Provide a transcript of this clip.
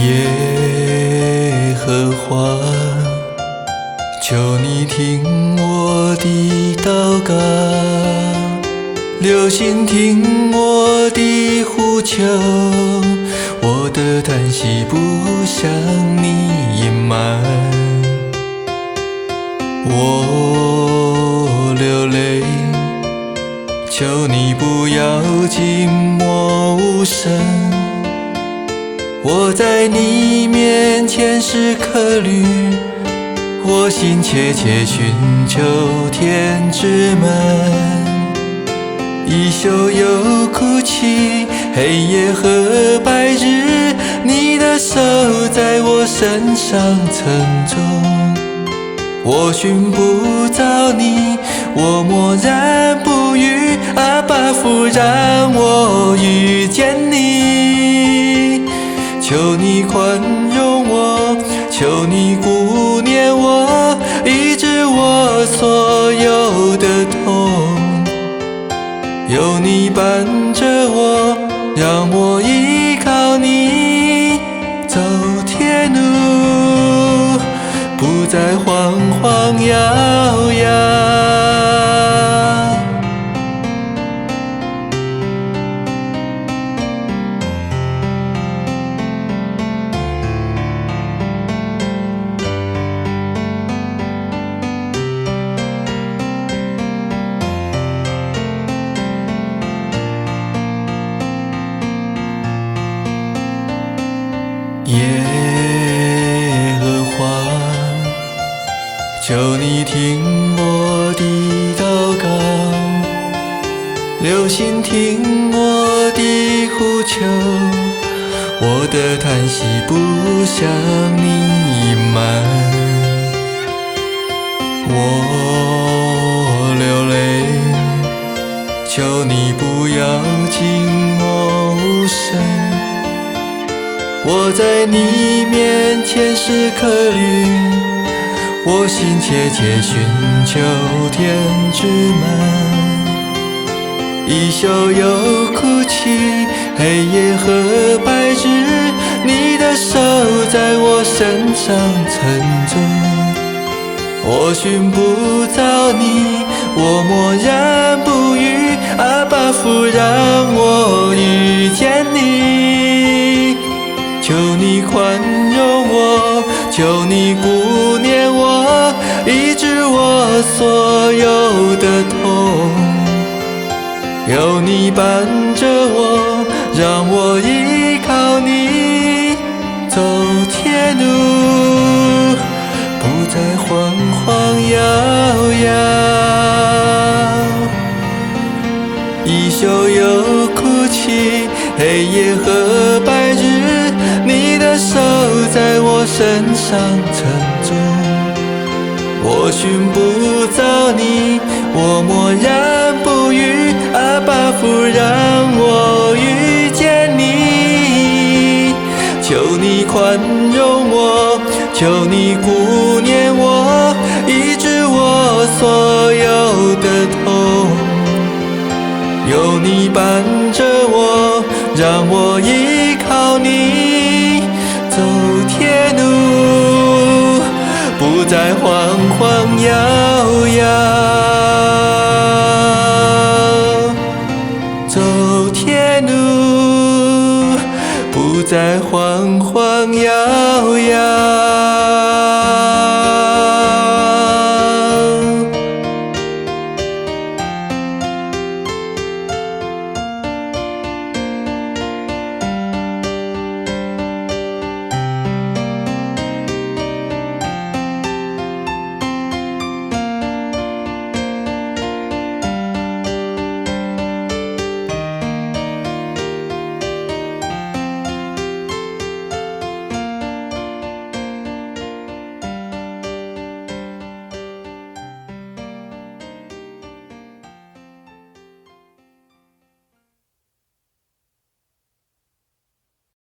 耶和华，求你听我的祷告，留心听我的呼求，我的叹息不向你隐瞒，我流泪，求你不要静默无声，我在你面前是客旅，我心切切寻求天之门，一宿又哭泣，黑夜和白日，你的手在我身上沉重，我寻不着你，我默然不语，阿爸父让我遇见你，求你宽容我，求你顾念我，医治我所有的痛，有你伴着我，让我依靠你，走天路，不再晃晃摇摇。耶和华，求你听我的祷告，留心听我的呼求，我的叹息不向你隐瞒，我流泪，求你不要静默无声，我在你面前是客旅，我心切切寻求天之门，一宿又哭泣，黑夜和白日，你的手在我身上沉重，我寻不着你，我默然不语，阿爸父让我遇见你，求你宽容我，求你顾念我，医治我所有的痛，有你伴着我，让我依靠你，走天路，不再晃晃摇摇，一宿又哭泣，黑夜和白日，你的手在我身上沉重，我寻不着你，我默然不语，阿爸父让我遇见你，求你宽容我，求你顾念我，医治我所有的痛，有你伴着我，让我依靠你，走天路，不再晃晃摇摇，走天路，不再晃